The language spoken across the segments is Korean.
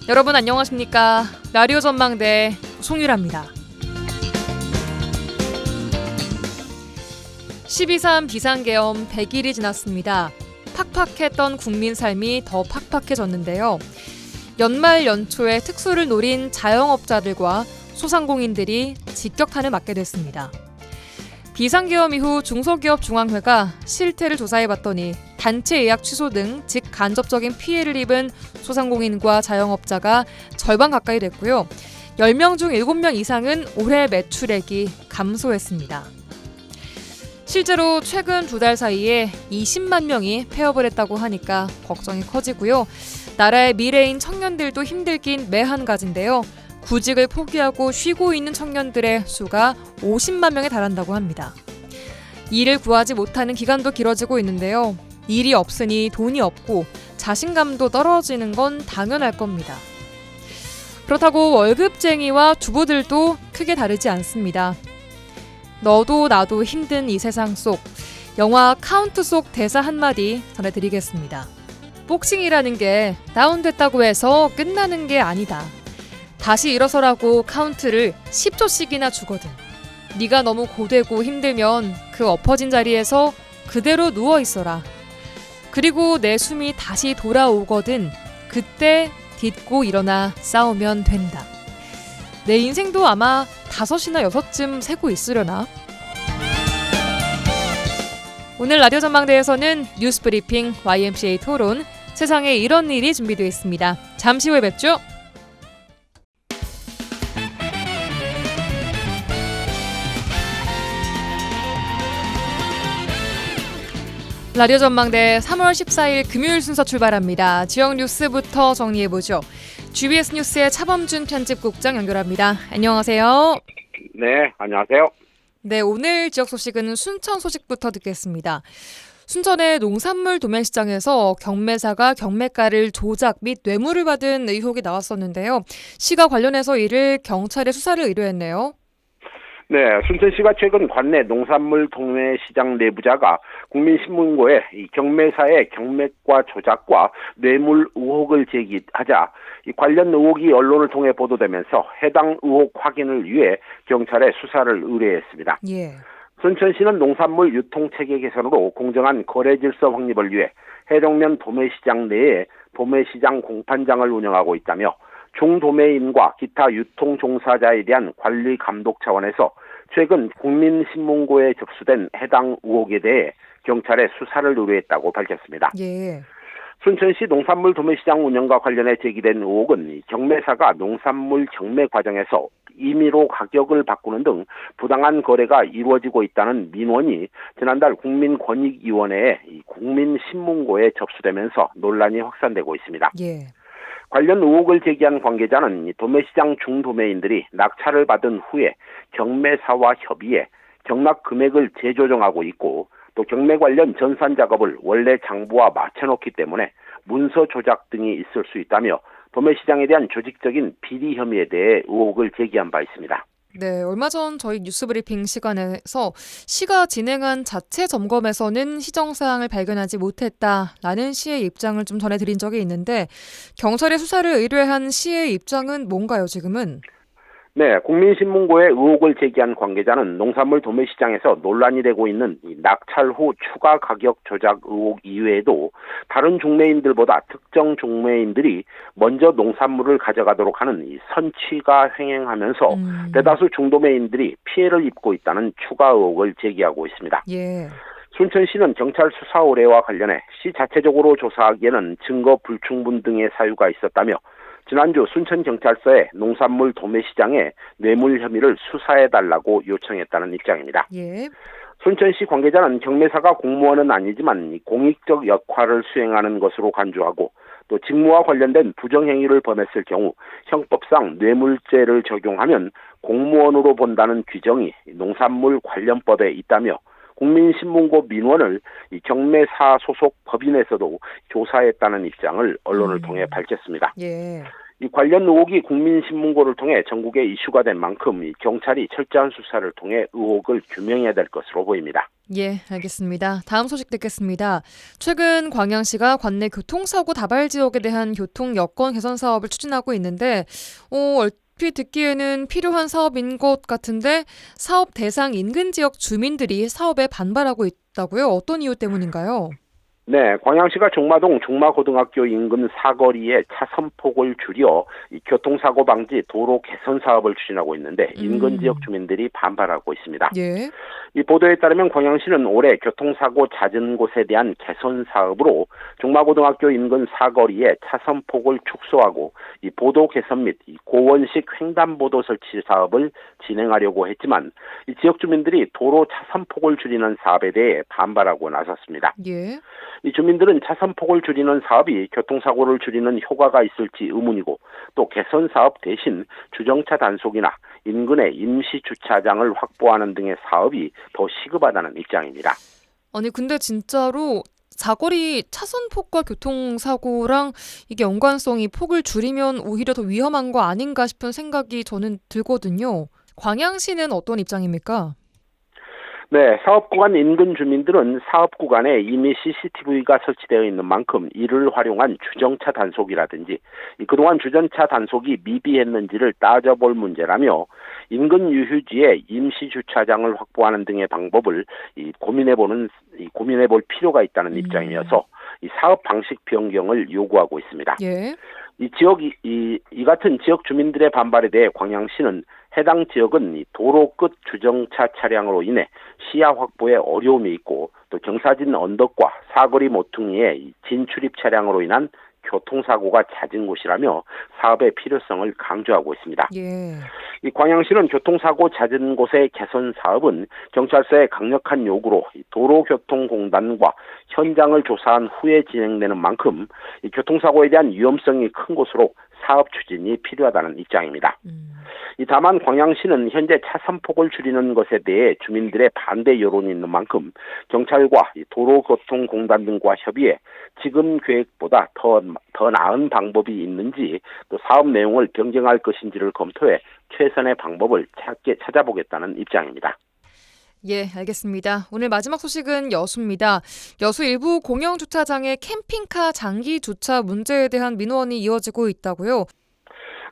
여러분 안녕하십니까? 라디오 전망대 송유라입니다. 12.3 비상계엄 100일이 지났습니다. 팍팍했던 국민 삶이 더 팍팍해졌는데요. 연말 연초에 특수를 노린 자영업자들과 소상공인들이 직격탄을 맞게 됐습니다. 비상계엄 이후 중소기업중앙회가 실태를 조사해봤더니 단체 예약 취소 등 직간접적인 피해를 입은 소상공인과 자영업자가 절반 가까이 됐고요. 10명 중 7명 이상은 올해 매출액이 감소했습니다. 실제로 최근 2달 사이에 20만 명이 폐업을 했다고 하니까 걱정이 커지고요. 나라의 미래인 청년들도 힘들긴 매한 가지인데요. 구직을 포기하고 쉬고 있는 청년들의 수가 50만 명에 달한다고 합니다. 일을 구하지 못하는 기간도 길어지고 있는데요. 일이 없으니 돈이 없고 자신감도 떨어지는 건 당연할 겁니다. 그렇다고 월급쟁이와 주부들도 크게 다르지 않습니다. 너도 나도 힘든 이 세상 속 영화 카운트 속 대사 한마디 전해드리겠습니다. 복싱이라는 게 다운됐다고 해서 끝나는 게 아니다. 다시 일어서라고 카운트를 10초씩이나 주거든. 네가 너무 고되고 힘들면 그 엎어진 자리에서 그대로 누워있어라. 그리고 내 숨이 다시 돌아오거든. 그때 딛고 일어나 싸우면 된다. 내 인생도 아마 5이나 6쯤 세고 있으려나? 오늘 라디오 전망대에서는 뉴스 브리핑 YMCA 토론, 세상에 이런 일이 준비되어 있습니다. 잠시 후에 뵙죠. 라디오 전망대 3월 14일 금요일 순서 출발합니다. 지역 뉴스부터 정리해보죠. GBS 뉴스의 차범준 편집국장 연결합니다. 안녕하세요. 네, 안녕하세요. 네, 오늘 지역 소식은 순천 소식부터 듣겠습니다. 순천의 농산물 도매시장에서 경매사가 경매가를 조작 및 뇌물을 받은 의혹이 나왔었는데요. 시가 관련해서 이를 경찰에 수사를 의뢰했네요. 네, 순천시가 최근 관내 농산물 도매시장 내부자가 국민신문고에 이 경매사의 경매가 조작과 뇌물 의혹을 제기하자 이 관련 의혹이 언론을 통해 보도되면서 해당 의혹 확인을 위해 경찰에 수사를 의뢰했습니다. 예. 순천시는 농산물 유통체계 개선으로 공정한 거래 질서 확립을 위해 해동면 도매시장 내에 도매시장 공판장을 운영하고 있다며 중도매인과 기타 유통 종사자에 대한 관리 감독 차원에서 최근 국민신문고에 접수된 해당 의혹에 대해 경찰에 수사를 의뢰했다고 밝혔습니다. 예. 순천시 농산물 도매시장 운영과 관련해 제기된 의혹은 경매사가 농산물 경매 과정에서 임의로 가격을 바꾸는 등 부당한 거래가 이루어지고 있다는 민원이 지난달 국민권익위원회에 국민신문고에 접수되면서 논란이 확산되고 있습니다. 예. 관련 의혹을 제기한 관계자는 도매시장 중도매인들이 낙찰을 받은 후에 경매사와 협의해 경락 금액을 재조정하고 있고 또 경매 관련 전산 작업을 원래 장부와 맞춰놓기 때문에 문서 조작 등이 있을 수 있다며 도매시장에 대한 조직적인 비리 혐의에 대해 의혹을 제기한 바 있습니다. 네, 얼마 전 저희 뉴스브리핑 시간에서 시가 진행한 자체 점검에서는 시정사항을 발견하지 못했다라는 시의 입장을 좀 전해드린 적이 있는데 경찰에 수사를 의뢰한 시의 입장은 뭔가요, 지금은? 네, 국민신문고에 의혹을 제기한 관계자는 농산물 도매시장에서 논란이 되고 있는 이 낙찰 후 추가 가격 조작 의혹 이외에도 다른 중매인들보다 특정 중매인들이 먼저 농산물을 가져가도록 하는 이 선취가 횡행하면서 대다수 중도매인들이 피해를 입고 있다는 추가 의혹을 제기하고 있습니다. 예. 순천시는 경찰 수사 의뢰와 관련해 시 자체적으로 조사하기에는 증거 불충분 등의 사유가 있었다며 지난주 순천경찰서에 농산물 도매시장의 뇌물 혐의를 수사해달라고 요청했다는 입장입니다. 예. 순천시 관계자는 경매사가 공무원은 아니지만 공익적 역할을 수행하는 것으로 간주하고 또 직무와 관련된 부정행위를 범했을 경우 형법상 뇌물죄를 적용하면 공무원으로 본다는 규정이 농산물 관련법에 있다며 국민신문고 민원을 이 경매사 소속 법인에서도 조사했다는 입장을 언론을 통해 밝혔습니다. 예. 이 관련 의혹이 국민신문고를 통해 전국에 이슈가 된 만큼 이 경찰이 철저한 수사를 통해 의혹을 규명해야 될 것으로 보입니다. 예, 알겠습니다. 다음 소식 듣겠습니다. 최근 광양시가 관내 교통사고 다발 지역에 대한 교통 여건 개선 사업을 추진하고 있는데 얼핏 듣기에는 필요한 사업인 것 같은데 사업 대상 인근 지역 주민들이 사업에 반발하고 있다고요? 어떤 이유 때문인가요? 네, 광양시가 종마동 종마고등학교 인근 사거리에 차선폭을 줄여 이 교통사고 방지 도로 개선 사업을 추진하고 있는데 인근 지역 주민들이 반발하고 있습니다. 예. 이 보도에 따르면 광양시는 올해 교통사고 잦은 곳에 대한 개선 사업으로 종마고등학교 인근 사거리에 차선폭을 축소하고 이 보도 개선 및 이 고원식 횡단보도 설치 사업을 진행하려고 했지만 이 지역 주민들이 도로 차선폭을 줄이는 사업에 대해 반발하고 나섰습니다. 예. 이 주민들은 차선폭을 줄이는 사업이 교통사고를 줄이는 효과가 있을지 의문이고 또 개선 사업 대신 주정차 단속이나 인근에 임시 주차장을 확보하는 등의 사업이 더 시급하다는 입장입니다. 아니 근데 진짜로 사거리 차선폭과 교통사고랑 이게 연관성이 폭을 줄이면 오히려 더 위험한 거 아닌가 싶은 생각이 저는 들거든요. 광양시는 어떤 입장입니까? 네, 사업 구간 인근 주민들은 사업 구간에 이미 CCTV가 설치되어 있는 만큼 이를 활용한 주정차 단속이라든지 그동안 주전차 단속이 미비했는지를 따져볼 문제라며 인근 유휴지에 임시 주차장을 확보하는 등의 방법을 고민해볼 필요가 있다는 입장이어서 이 사업 방식 변경을 요구하고 있습니다. 예. 이 같은 지역 주민들의 반발에 대해 광양시는 해당 지역은 도로 끝 주정차 차량으로 인해 시야 확보에 어려움이 있고 또 경사진 언덕과 사거리 모퉁이에 진출입 차량으로 인한 교통사고가 잦은 곳이라며 사업의 필요성을 강조하고 있습니다. 예. 이 광양시는 교통사고 잦은 곳의 개선 사업은 경찰서의 강력한 요구로 도로교통공단과 현장을 조사한 후에 진행되는 만큼 이 교통사고에 대한 위험성이 큰 곳으로 사업 추진이 필요하다는 입장입니다. 다만 광양시는 현재 차선폭을 줄이는 것에 대해 주민들의 반대 여론이 있는 만큼 경찰과 도로교통공단 등과 협의해 지금 계획보다 더 나은 방법이 있는지 또 사업 내용을 변경할 것인지를 검토해 최선의 방법을 찾아보겠다는 입장입니다. 예, 알겠습니다. 오늘 마지막 소식은 여수입니다. 여수 일부 공영주차장의 캠핑카 장기 주차 문제에 대한 민원이 이어지고 있다고요?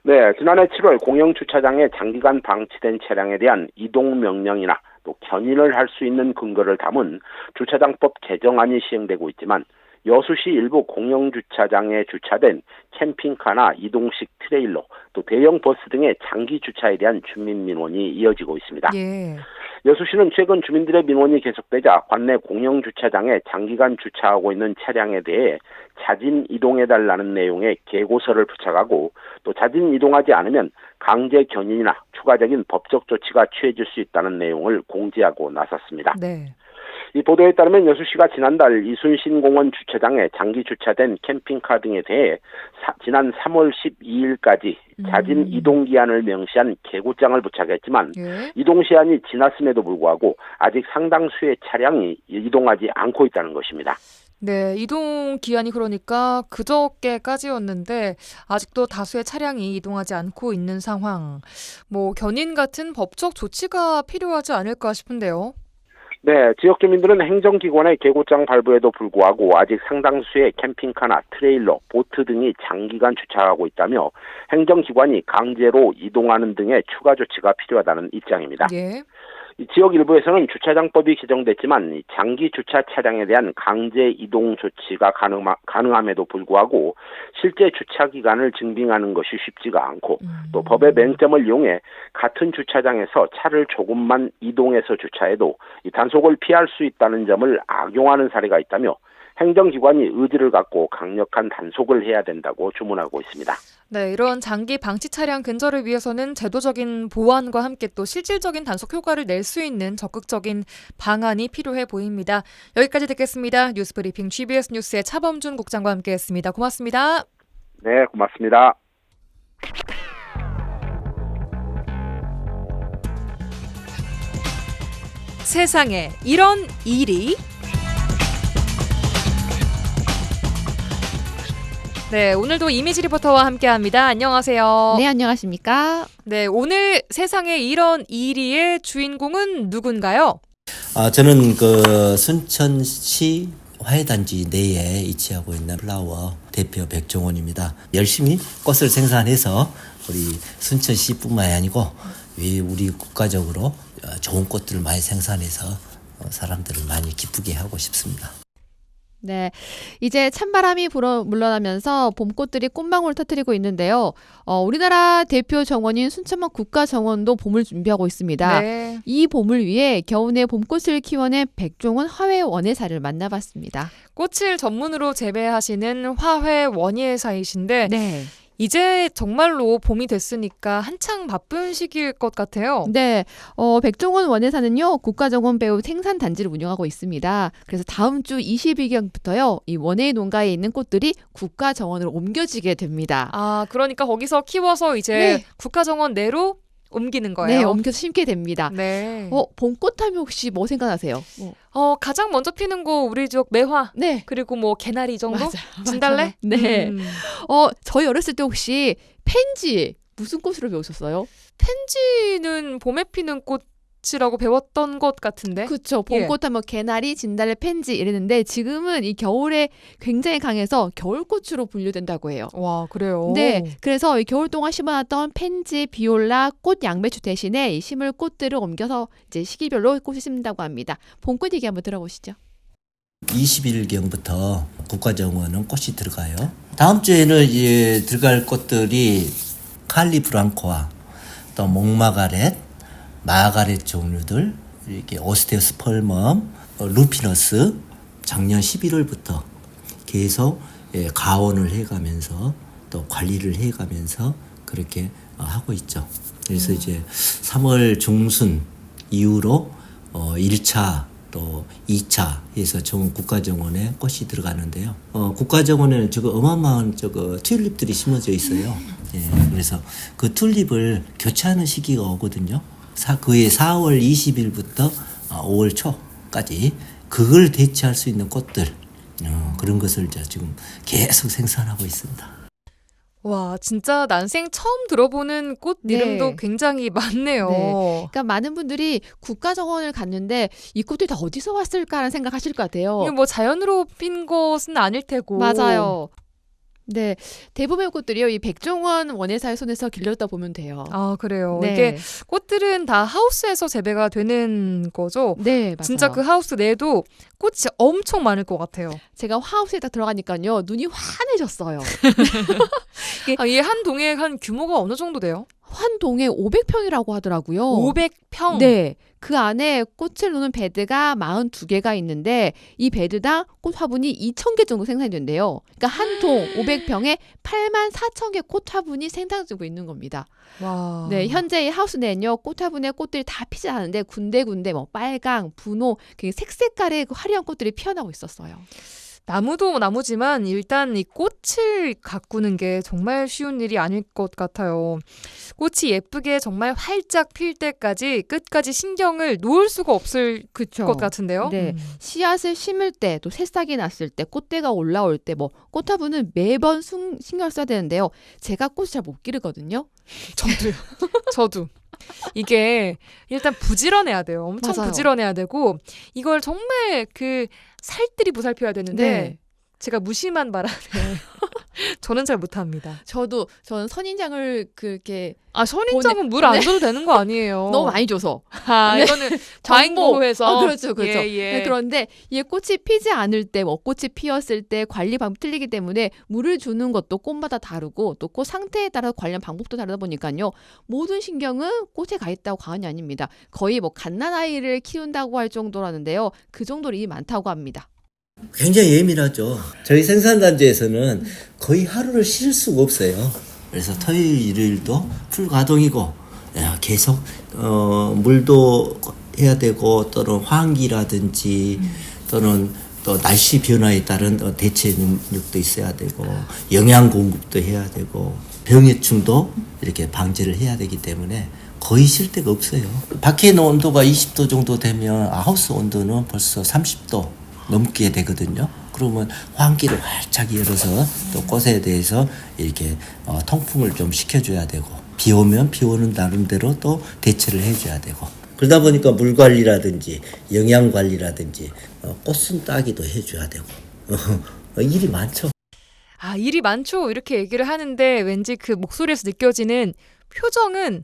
네, 지난해 7월 공영주차장에 장기간 방치된 차량에 대한 이동 명령이나 또 견인을 할 수 있는 근거를 담은 주차장법 개정안이 시행되고 있지만 여수시 일부 공영주차장에 주차된 캠핑카나 이동식 트레일러, 또 대형 버스 등의 장기 주차에 대한 주민 민원이 이어지고 있습니다. 예. 여수시는 최근 주민들의 민원이 계속되자 관내 공영주차장에 장기간 주차하고 있는 차량에 대해 자진 이동해달라는 내용의 계고서를 부착하고 또 자진 이동하지 않으면 강제 견인이나 추가적인 법적 조치가 취해질 수 있다는 내용을 공지하고 나섰습니다. 네. 이 보도에 따르면 여수시가 지난달 이순신공원 주차장에 장기 주차된 캠핑카 등에 대해 지난 3월 12일까지 자진 이동 기한을 명시한 계고장을 부착했지만 예. 이동 시한이 지났음에도 불구하고 아직 상당수의 차량이 이동하지 않고 있다는 것입니다. 네, 이동 기한이 그러니까 그저께까지였는데 아직도 다수의 차량이 이동하지 않고 있는 상황. 견인 같은 법적 조치가 필요하지 않을까 싶은데요. 네, 지역 주민들은 행정기관의 계고장 발부에도 불구하고 아직 상당수의 캠핑카나 트레일러, 보트 등이 장기간 주차하고 있다며 행정기관이 강제로 이동하는 등의 추가 조치가 필요하다는 입장입니다. 예. 지역 일부에서는 주차장법이 개정됐지만 장기 주차 차량에 대한 강제 이동 조치가 가능함에도 불구하고 실제 주차 기간을 증빙하는 것이 쉽지가 않고 또 법의 맹점을 이용해 같은 주차장에서 차를 조금만 이동해서 주차해도 이 단속을 피할 수 있다는 점을 악용하는 사례가 있다며 행정기관이 의지를 갖고 강력한 단속을 해야 된다고 주문하고 있습니다. 네, 이런 장기 방치 차량 근절을 위해서는 제도적인 보완과 함께 또 실질적인 단속 효과를 낼 수 있는 적극적인 방안이 필요해 보입니다. 여기까지 듣겠습니다. 뉴스브리핑 GBS 뉴스의 차범준 국장과 함께했습니다. 고맙습니다. 네, 고맙습니다. 세상에 이런 일이 네, 오늘도 이미지 리포터와 함께합니다. 안녕하세요. 네, 안녕하십니까? 네, 오늘 세상에 이런 이리의 주인공은 누군가요? 저는 그 순천시 화훼단지 내에 위치하고 있는 플라워 대표 백종원입니다. 열심히 꽃을 생산해서 우리 순천시뿐만이 아니고 우리 국가적으로 좋은 꽃들을 많이 생산해서 사람들을 많이 기쁘게 하고 싶습니다. 네, 이제 찬바람이 물러나면서 봄꽃들이 꽃망울을 터뜨리고 있는데요. 우리나라 대표 정원인 순천만 국가정원도 봄을 준비하고 있습니다. 네. 이 봄을 위해 겨우내 봄꽃을 키워낸 백종원 화훼원예사를 만나봤습니다. 꽃을 전문으로 재배하시는 화훼원예사이신데 네. 이제 정말로 봄이 됐으니까 한창 바쁜 시기일 것 같아요. 네, 백종원 원예사는요, 국가정원 배후 생산단지를 운영하고 있습니다. 그래서 다음 주 22일경부터요, 이 원예 농가에 있는 꽃들이 국가정원으로 옮겨지게 됩니다. 아, 그러니까 거기서 키워서 이제 네. 국가정원 내로 옮기는 거예요. 네, 옮겨서 심게 됩니다. 네. 봄꽃 하면 혹시 뭐 생각나세요? 가장 먼저 피는 거 우리 쪽 매화. 네. 그리고 뭐 개나리 정도? 맞아요. 진달래? 네. 음. 저희 어렸을 때 혹시 펜지 무슨 꽃으로 배우셨어요? 펜지는 봄에 피는 꽃이라고 배웠던 것 같은데. 그렇죠. 봄꽃 하면 개나리, 진달래, 펜지 이랬는데 지금은 이 겨울에 굉장히 강해서 겨울꽃으로 분류된다고 해요. 와, 그래요. 네, 그래서 이 겨울 동안 심어놨던 펜지, 비올라, 꽃 양배추 대신에 이 심을 꽃들을 옮겨서 이제 시기별로 꽃을 심는다고 합니다. 봄꽃 얘기 한번 들어보시죠. 20일경부터 국가정원은 꽃이 들어가요. 다음 주에는 이제 들어갈 꽃들이 칼리브랑코와 또 목마가렛, 마가렛 종류들, 이렇게 오스테우스 펄멈, 루피너스 작년 11월부터 계속 가온을 해가면서 또 관리를 해가면서 그렇게 하고 있죠. 그래서 이제 3월 중순 이후로 1차 또 2차 해서 전 국가정원에 꽃이 들어가는데요. 국가정원에는 저거 어마어마한 튤립들이 심어져 있어요. 예, 그래서 그 튤립을 교체하는 시기가 오거든요. 그해 4월 20일부터 5월 초까지 그걸 대체할 수 있는 꽃들 그런 것을 지금 계속 생산하고 있습니다. 와, 진짜 난생 처음 들어보는 꽃 네. 이름도 굉장히 많네요. 네. 그러니까 많은 분들이 국가정원을 갔는데 이 꽃들이 다 어디서 왔을까라는 생각하실 것 같아요. 이게 뭐 자연으로 핀 것은 아닐 테고. 맞아요. 네, 대부분의 꽃들이요, 이 백종원 원예사의 손에서 길렀다 보면 돼요. 아, 그래요. 네. 이게 꽃들은 다 하우스에서 재배가 되는 거죠? 네, 맞아요. 진짜 그 하우스 내에도 꽃이 엄청 많을 것 같아요. 제가 화하우스에 딱 들어가니까요, 눈이 환해졌어요. 이게 한 동에 한 규모가 어느 정도 돼요? 한 동에 500평이라고 하더라고요. 500평? 네. 그 안에 꽃을 놓는 베드가 42개가 있는데 이 베드당 꽃 화분이 2,000개 정도 생산이 된대요. 그러니까 한 동 500평에 84,000개 꽃 화분이 생산되고 있는 겁니다. 와. 네, 현재 이 하우스 내는요, 꽃 화분에 꽃들이 다 피지 않는데 군데군데 뭐 빨강, 분홍, 색색깔의 그 화려한 꽃들이 피어나고 있었어요. 나무도 나무지만 일단 이 꽃을 가꾸는 게 정말 쉬운 일이 아닐 것 같아요. 꽃이 예쁘게 정말 활짝 필 때까지 끝까지 신경을 놓을 수가 없을 그쵸. 것 같은데요. 네. 씨앗을 심을 때, 또 새싹이 났을 때, 꽃대가 올라올 때, 뭐 꽃화분은 매번 신경 써야 되는데요. 제가 꽃을 잘 못 기르거든요. 저도요. 저도. 이게 일단 부지런해야 돼요. 엄청 맞아요. 부지런해야 되고 이걸 정말 그 살뜰히 보살펴야 되는데 네. 제가 무심한 바람에 저는 잘 못합니다. 저는 선인장을 그렇게 선인장은 물 안 줘도 되는 거 아니에요. 너무 많이 줘서. 네. 이거는 과잉 보호해서. 그렇죠, 그렇죠. 예. 네, 그런데 이 꽃이 피지 않을 때, 뭐 꽃이 피었을 때 관리 방법 틀리기 때문에 물을 주는 것도 꽃마다 다르고 또 꽃 상태에 따라 관련 방법도 다르다 보니까요. 모든 신경은 꽃에 가 있다고 과언이 아닙니다. 거의 뭐 갓난아이를 키운다고 할 정도라는데요. 그 정도로 일이 많다고 합니다. 굉장히 예민하죠. 저희 생산단지에서는 거의 하루를 쉴 수가 없어요. 그래서 토요일, 일요일도 풀 가동이고 계속 물도 해야 되고 또는 환기라든지 또는 또 날씨 변화에 따른 대체 능력도 있어야 되고 영양 공급도 해야 되고 병해충도 이렇게 방지를 해야 되기 때문에 거의 쉴 데가 없어요. 밖에 있는 온도가 20도 정도 되면 하우스 온도는 벌써 30도 넘게 되거든요. 그러면 환기를 활짝 열어서 또 꽃에 대해서 이렇게 통풍을 좀 시켜줘야 되고 비 오면 비 오는 나름대로 또 대처를 해줘야 되고 그러다 보니까 물 관리라든지 영양 관리라든지 꽃순 따기도 해줘야 되고 일이 많죠. 아, 일이 많죠. 이렇게 얘기를 하는데 왠지 그 목소리에서 느껴지는 표정은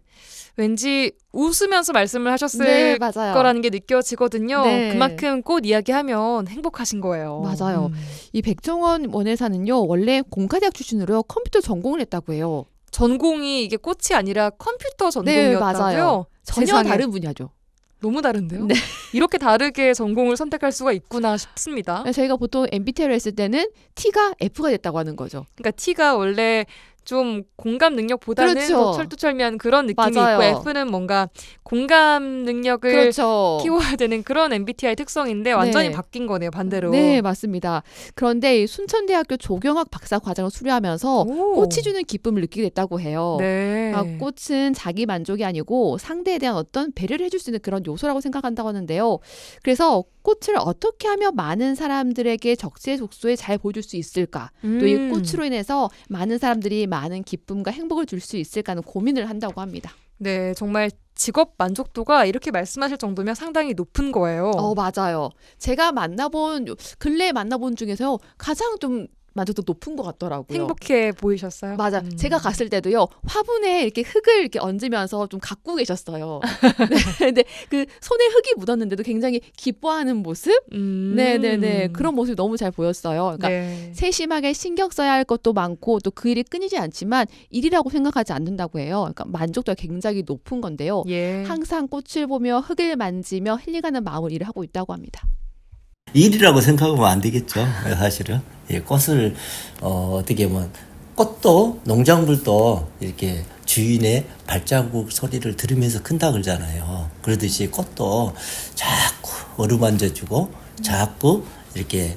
왠지 웃으면서 말씀을 하셨을 네, 맞아요. 거라는 게 느껴지거든요. 네. 그만큼 꽃 이야기하면 행복하신 거예요. 맞아요. 이 백종원 원예사는요, 원래 공과대학 출신으로 컴퓨터 전공을 했다고 해요. 전공이 이게 꽃이 아니라 컴퓨터 네, 전공이었다고요? 맞아요. 전혀 세상에. 다른 분야죠. 너무 다른데요? 네. 이렇게 다르게 전공을 선택할 수가 있구나 싶습니다. 저희가 보통 MBTI를 했을 때는 T가 F가 됐다고 하는 거죠. 그러니까 T가 원래 좀 공감 능력보다는 그렇죠. 더 철두철미한 그런 느낌이 맞아요. 있고 F는 뭔가 공감 능력을 그렇죠. 키워야 되는 그런 MBTI 특성인데 완전히 네. 바뀐 거네요, 반대로. 네, 맞습니다. 그런데 이 순천대학교 조경학 박사 과정을 수료하면서 오. 꽃이 주는 기쁨을 느끼게 됐다고 해요. 네. 꽃은 자기 만족이 아니고 상대에 대한 어떤 배려를 해줄 수 있는 그런 요소라고 생각한다고 하는데요. 그래서 꽃을 어떻게 하면 많은 사람들에게 적재적소에 잘 보여줄 수 있을까? 또 이 꽃으로 인해서 많은 사람들이 많은 기쁨과 행복을 줄 수 있을까 하는 고민을 한다고 합니다. 네, 정말 직업 만족도가 이렇게 말씀하실 정도면 상당히 높은 거예요. 맞아요. 제가 근래에 만나본 중에서요. 가장 좀 만족도 높은 것 같더라고요. 행복해 보이셨어요? 맞아. 제가 갔을 때도요. 화분에 이렇게 흙을 이렇게 얹으면서 좀 가꾸고 계셨어요. 네, 근데 그 손에 흙이 묻었는데도 굉장히 기뻐하는 모습? 네네네. 그런 모습이 너무 잘 보였어요. 그러니까 네. 세심하게 신경 써야 할 것도 많고 또 그 일이 끊이지 않지만 일이라고 생각하지 않는다고 해요. 그러니까 만족도가 굉장히 높은 건데요. 예. 항상 꽃을 보며 흙을 만지며 힐링하는 마음으로 일을 하고 있다고 합니다. 일이라고 생각하면 안 되겠죠. 사실은 꽃을 어떻게 보면 꽃도 농작물도 이렇게 주인의 발자국 소리를 들으면서 큰다 그러잖아요. 그러듯이 꽃도 자꾸 어루만져주고 자꾸 이렇게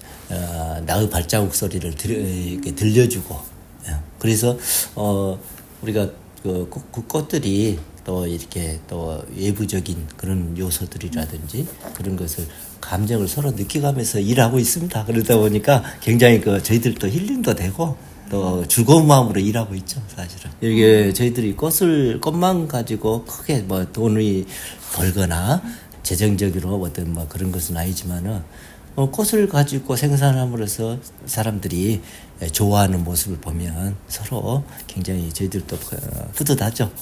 나의 발자국 소리를 이렇게 들려주고 그래서 우리가 그 꽃들이 또 이렇게 또 외부적인 그런 요소들이라든지 그런 것을 감정을 서로 느껴가면서 일하고 있습니다. 그러다 보니까 굉장히 저희들도 힐링도 되고 또 즐거운 마음으로 일하고 있죠, 사실은. 이게 저희들이 꽃만 가지고 크게 뭐 돈을 벌거나 재정적으로 어떤 뭐 그런 것은 아니지만은 꽃을 가지고 생산함으로써 사람들이 좋아하는 모습을 보면 서로 굉장히 저희들도 뿌듯하죠.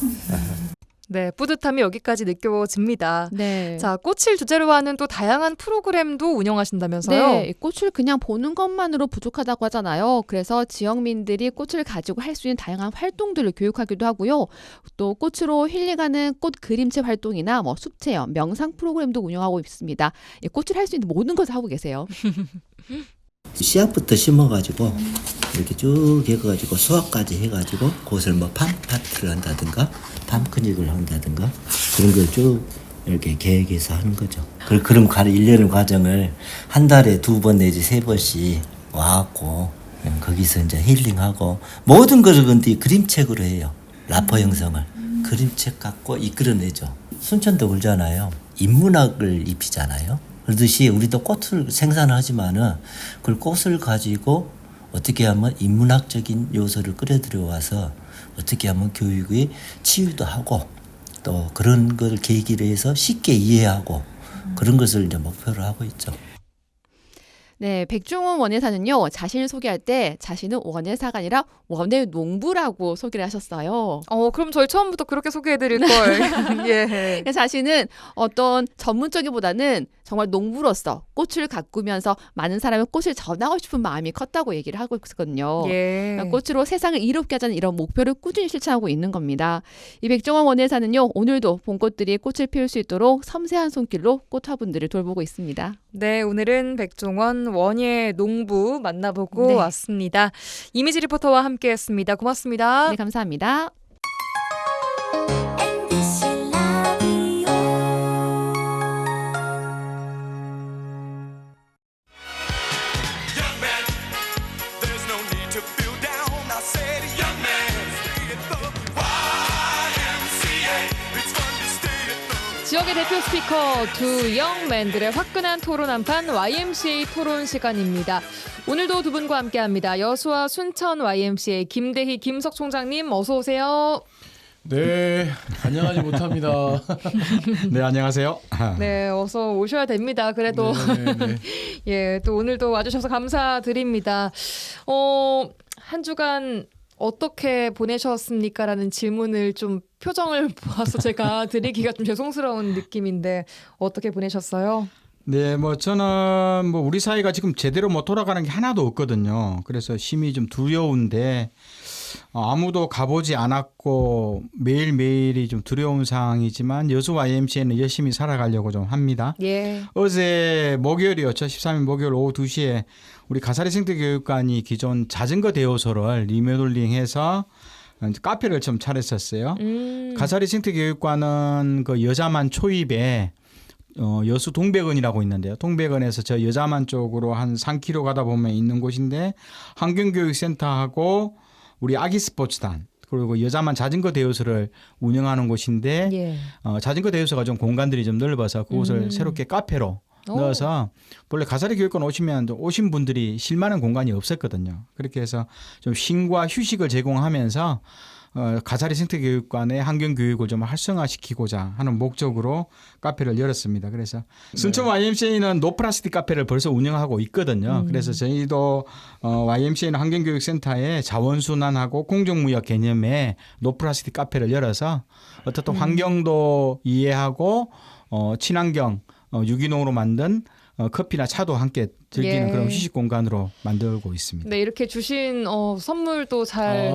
네, 뿌듯함이 여기까지 느껴집니다. 네. 자, 꽃을 주제로 하는 또 다양한 프로그램도 운영하신다면서요? 네, 이 꽃을 그냥 보는 것만으로 부족하다고 하잖아요. 그래서 지역민들이 꽃을 가지고 할 수 있는 다양한 활동들을 교육하기도 하고요. 또 꽃으로 힐링하는 꽃 그림체 활동이나 뭐 숲체험, 명상 프로그램도 운영하고 있습니다. 이 꽃을 할 수 있는 모든 것을 하고 계세요. 씨앗부터 심어가지고 이렇게 쭉 해가지고 수확까지 해가지고 그것을 뭐 팜파트를 한다든가 팜크닉을 한다든가 그런 걸 쭉 이렇게 계획해서 하는 거죠. 그럼 일련의 과정을 한 달에 2번 내지 3번씩 와갖고 거기서 이제 힐링하고 모든 것을 근데 그림책으로 해요. 라퍼 형성을 그림책 갖고 이끌어내죠. 순천도 그러잖아요. 인문학을 입히잖아요. 그러듯이 우리도 꽃을 생산하지만은 그걸 꽃을 가지고 어떻게 하면 인문학적인 요소를 끌어들여와서 어떻게 하면 교육의 치유도 하고 또 그런 걸 계기로 해서 쉽게 이해하고 그런 것을 이제 목표로 하고 있죠. 네, 백종원 원예사는요. 자신을 소개할 때 자신은 원예사가 아니라 원예농부라고 소개를 하셨어요. 그럼 저희 처음부터 그렇게 소개해드릴 걸. 예. 자신은 어떤 전문적이보다는 정말 농부로서 꽃을 가꾸면서 많은 사람의 꽃을 전하고 싶은 마음이 컸다고 얘기를 하고 있었거든요. 예. 꽃으로 세상을 이롭게 하자는 이런 목표를 꾸준히 실천하고 있는 겁니다. 이 백종원 원예사는요. 오늘도 봄꽃들이 꽃을 피울 수 있도록 섬세한 손길로 꽃 화분들을 돌보고 있습니다. 네, 오늘은 백종원 원예 농부 만나보고 네. 왔습니다. 이미지 리포터와 함께했습니다. 고맙습니다. 네, 감사합니다. 지역의 대표 스피커 두 영맨들의 화끈한 토론 한판 YMCA 토론 시간입니다. 오늘도 두 분과 함께합니다. 여수와 순천 YMCA 김대희 김석 총장님 어서 오세요. 네, 안녕하지 못합니다. 네, 안녕하세요. 네, 어서 오셔야 됩니다. 그래도 네. 예, 또 오늘도 와주셔서 감사드립니다. 한 주간 어떻게 보내셨습니까? 라는 질문을 좀 표정을 보아서 제가 드리기가 좀 죄송스러운 느낌인데 어떻게 보내셨어요? 네, 뭐 저는 뭐 우리 사회가 지금 제대로 뭐 돌아가는 게 하나도 없거든요. 그래서 심히 좀 두려운데 아무도 가보지 않았고 매일매일이 좀 두려운 상황이지만 여수 YMCA는 열심히 살아가려고 좀 합니다. 예. 어제 목요일이었죠. 13일 목요일 오후 2시에 우리 가사리 생태교육관이 기존 자전거 대여소를 리모델링해서 카페를 좀 차렸었어요. 가사리 생태교육관은 그 여자만 초입에 여수 동백원이라고 있는데요. 동백원에서 저 여자만 쪽으로 한 3km 가다 보면 있는 곳인데 환경교육센터하고 우리 아기 스포츠단 그리고 여자만 자전거 대여소를 운영하는 곳인데 예. 자전거 대여소가 좀 공간들이 좀 넓어서 그곳을 새롭게 카페로 넣어서 원래 가사리 교육관 오시면 오신 분들이 쉴 만한 공간이 없었거든요. 그렇게 해서 좀 쉼과 휴식을 제공하면서 가사리 생태교육관의 환경교육을 좀 활성화시키고자 하는 목적으로 카페를 열었습니다. 그래서 순천 YMCA는 노플라스틱 카페를 벌써 운영하고 있거든요. 그래서 저희도 YMCA는 환경교육센터에 자원순환하고 공정무역 개념의 노플라스틱 카페를 열어서 어떻든 환경도 이해하고 친환경 유기농으로 만든 커피나 차도 함께 즐기는 예. 그런 휴식 공간으로 만들고 있습니다. 네, 이렇게 주신 선물도 잘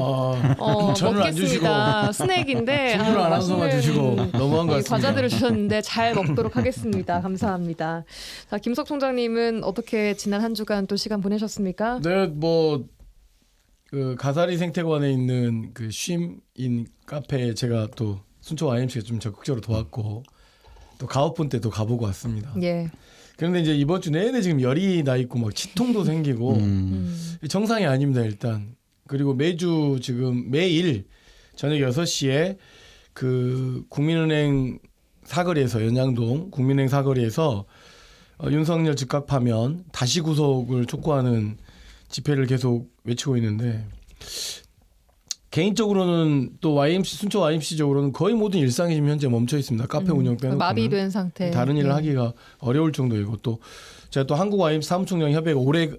전을 안 먹겠습니다. 스낵인데 전을 아나운서만 주시고 너무한 것 같습니다. 과자들을 주셨는데 잘 먹도록 하겠습니다. 감사합니다. 자, 김석 총장님은 어떻게 지난 한 주간 또 시간 보내셨습니까? 네, 뭐 그 가사리 생태관에 있는 그 쉼인 카페에 제가 또 순천 YMC가 좀 적극적으로 도왔고 또 가업분 때도 가보고 왔습니다. 예. 그런데 이제 이번 주 내내 지금 열이 나 있고 막 치통도 생기고 정상이 아닙니다 일단. 그리고 매주 지금 매일 저녁 6시에 그 국민은행 사거리에서 연양동 국민은행 사거리에서 윤석열 즉각 파면 다시 구속을 촉구하는 집회를 계속 외치고 있는데 개인적으로는 또 YMC 순천 YMC적으로는 거의 모든 일상이 지금 현재 멈춰 있습니다. 카페 운영 빼놓고는 마비된 상태. 다른 일을 하기가 어려울 정도이고 또 제가 또 한국 YMC 사무총장 협회가 올해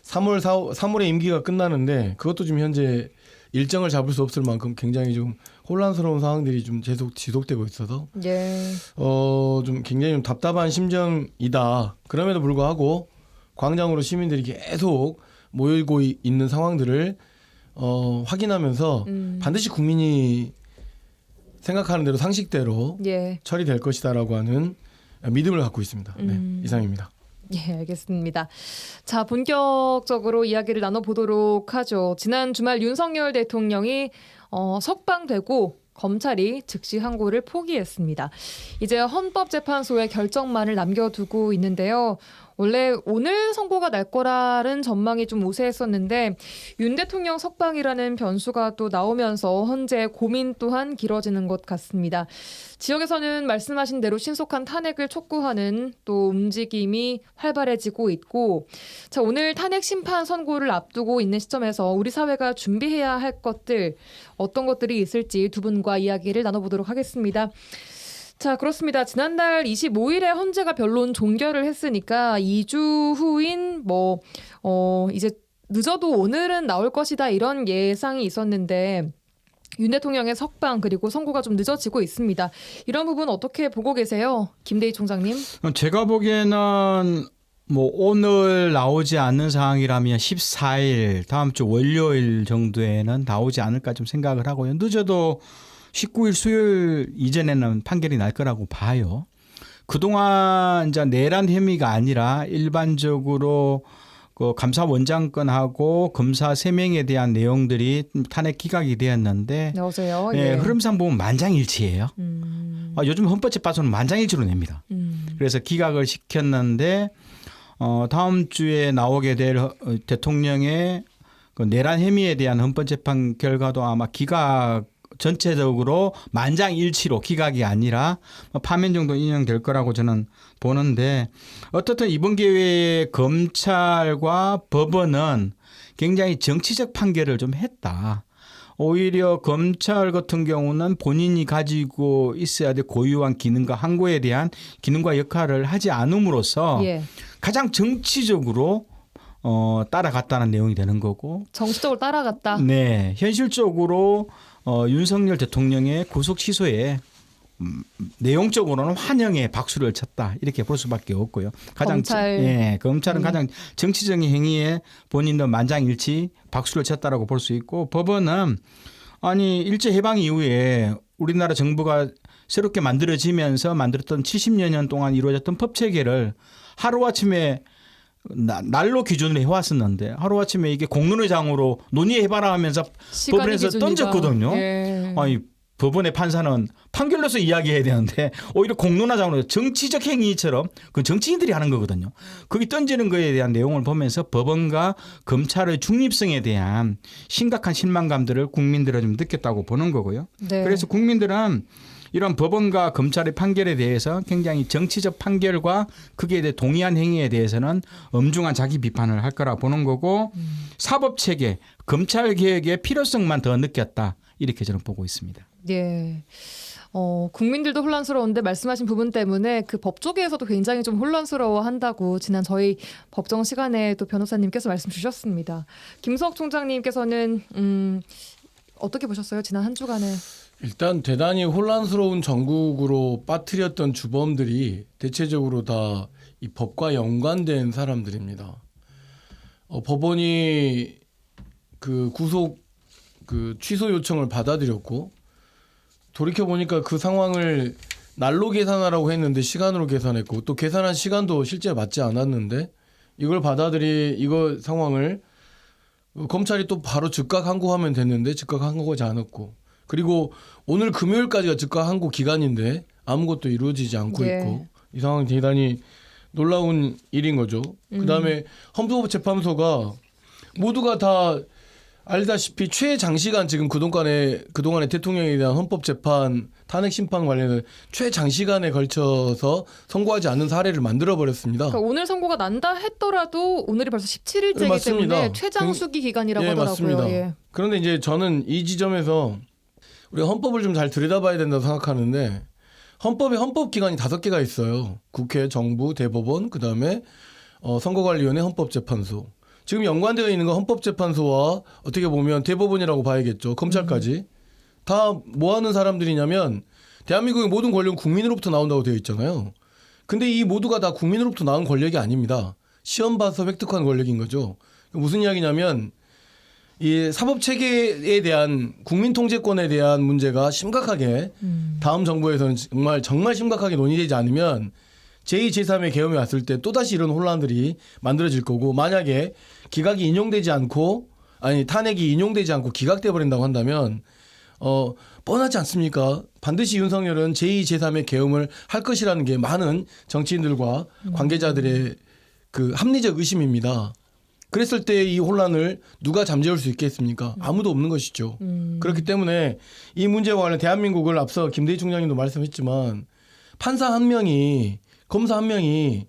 3월에 임기가 끝나는데 그것도 지금 현재 일정을 잡을 수 없을 만큼 굉장히 좀 혼란스러운 상황들이 좀 계속 지속되고 있어서 예. 좀 굉장히 좀 답답한 심정이다. 그럼에도 불구하고 광장으로 시민들이 계속 모이고 있는 상황들을 확인하면서 반드시 국민이 생각하는 대로 상식대로 예. 처리될 것이다라고 하는 믿음을 갖고 있습니다. 네, 이상입니다. 예, 알겠습니다. 자, 본격적으로 이야기를 나눠보도록 하죠. 지난 주말 윤석열 대통령이 석방되고 검찰이 즉시 항고를 포기했습니다. 이제 헌법재판소의 결정만을 남겨두고 있는데요. 원래 오늘 선고가 날 거라는 전망이 좀 우세했었는데 윤 대통령 석방이라는 변수가 또 나오면서 현재 고민 또한 길어지는 것 같습니다. 지역에서는 말씀하신 대로 신속한 탄핵을 촉구하는 또 움직임이 활발해지고 있고 자, 오늘 탄핵 심판 선고를 앞두고 있는 시점에서 우리 사회가 준비해야 할 것들 어떤 것들이 있을지 두 분과 이야기를 나눠보도록 하겠습니다. 자, 그렇습니다. 지난달 25일에 헌재가 변론 종결을 했으니까 2주 후인 이제 늦어도 오늘은 나올 것이다 이런 예상이 있었는데 윤 대통령의 석방 그리고 선고가 좀 늦어지고 있습니다. 이런 부분 어떻게 보고 계세요? 김대희 총장님. 제가 보기에는 뭐 오늘 나오지 않는 상황이라면 14일 다음 주 월요일 정도에는 나오지 않을까 좀 생각을 하고요. 늦어도 19일 수요일 이전에는 판결이 날 거라고 봐요. 그동안 이제 내란 혐의가 아니라 일반적으로 그 감사원장 건하고 검사 3명에 대한 내용들이 탄핵 기각이 되었는데 여보세요. 네, 예. 흐름상 보면 만장일치예요. 요즘 헌법재판소는 만장일치로 냅니다. 그래서 기각을 시켰는데 다음 주에 나오게 될 대통령의 그 내란 혐의에 대한 헌법재판 결과도 아마 기각 전체적으로 만장일치로 기각이 아니라 파면 정도 인용될 거라고 저는 보는데 어떻든 이번 기회에 검찰과 법원은 굉장히 정치적 판결을 좀 했다. 오히려 검찰 같은 경우는 본인이 가지고 있어야 될 고유한 기능과 항고에 대한 기능과 역할을 하지 않음으로써 예. 가장 정치적으로 따라갔다는 내용이 되는 거고 정치적으로 따라갔다. 네, 현실적으로 윤석열 대통령의 구속 취소에 내용적으로는 환영의 박수를 쳤다 이렇게 볼 수밖에 없고요. 검찰은 가장 정치적인 행위에 본인도 만장일치 박수를 쳤다라고 볼 수 있고 법원은 아니 일제 해방 이후에 우리나라 정부가 새롭게 만들어지면서 만들었던 70여 년 동안 이루어졌던 법 체계를 하루아침에 날로 기준으로 해왔었는데 하루아침에 이게 공론의장으로 논의해봐라 하면서 법원에서 던졌거든요. 예. 아니 법원의 판사는 판결로서 이야기해야 되는데 오히려 공론화장으로 정치적 행위처럼 그 정치인들이 하는 거거든요. 거기 던지는 거에 대한 내용을 보면서 법원과 검찰의 중립성에 대한 심각한 실망감들을 국민들은 좀 느꼈다고 보는 거고요. 네. 그래서 국민들은 이런 법원과 검찰의 판결에 대해서 굉장히 정치적 판결과 거기에 대해 동의한 행위에 대해서는 엄중한 자기 비판을 할 거라 보는 거고 사법체계, 검찰개혁의 필요성만 더 느꼈다. 이렇게 저는 보고 있습니다. 예. 국민들도 혼란스러운데 말씀하신 부분 때문에 그 법조계에서도 굉장히 좀 혼란스러워한다고 지난 저희 법정 시간에 또 변호사님께서 말씀 주셨습니다. 김수학 총장님께서는 어떻게 보셨어요? 지난 한 주간에. 일단 대단히 혼란스러운 전국으로 빠뜨렸던 주범들이 대체적으로 다 이 법과 연관된 사람들입니다. 법원이 그 구속 그 취소 요청을 받아들였고 돌이켜 보니까 그 상황을 날로 계산하라고 했는데 시간으로 계산했고 또 계산한 시간도 실제 맞지 않았는데 이거 상황을 검찰이 또 바로 즉각 항고하면 됐는데 즉각 항고하지 않았고 그리고 오늘 금요일까지가 즉각 항고 기간인데 아무것도 이루어지지 않고 있고 이 상황이 대단히 놀라운 일인 거죠. 그다음에 헌법재판소가 모두가 다 알다시피 최장시간 지금 그동안의 대통령에 대한 헌법재판 탄핵심판 관련해서 최장시간에 걸쳐서 선고하지 않는 사례를 만들어버렸습니다. 그러니까 오늘 선고가 난다 했더라도 오늘이 벌써 17일째이기 맞습니다. 때문에 최장수기 기간이라고 하더라고요. 맞습니다. 예. 그런데 이제 저는 이 지점에서 우리가 헌법을 좀 잘 들여다봐야 된다고 생각하는데 헌법에 헌법기관이 5개가 있어요. 국회, 정부, 대법원, 그다음에 선거관리위원회, 헌법재판소. 지금 연관되어 있는 건 헌법재판소와 어떻게 보면 대법원이라고 봐야겠죠. 검찰까지. 다 뭐 하는 사람들이냐면 대한민국의 모든 권력은 국민으로부터 나온다고 되어 있잖아요. 근데 이 모두가 다 국민으로부터 나온 권력이 아닙니다. 시험 봐서 획득한 권력인 거죠. 무슨 이야기냐면 이 사법체계에 대한 국민 통제권에 대한 문제가 심각하게 다음 정부에서는 정말 심각하게 논의되지 않으면 제2, 제3의 계엄이 왔을 때 또다시 이런 혼란들이 만들어질 거고 만약에 기각이 인용되지 않고 탄핵이 인용되지 않고 기각돼 버린다고 한다면 뻔하지 않습니까? 반드시 윤석열은 제2, 제3의 계엄을 할 것이라는 게 많은 정치인들과 관계자들의 그 합리적 의심입니다. 그랬을 때 이 혼란을 누가 잠재울 수 있겠습니까? 아무도 없는 것이죠. 그렇기 때문에 이 문제와 관련 대한민국을 앞서 김대희 총장님도 말씀했지만 판사 한 명이 검사 한 명이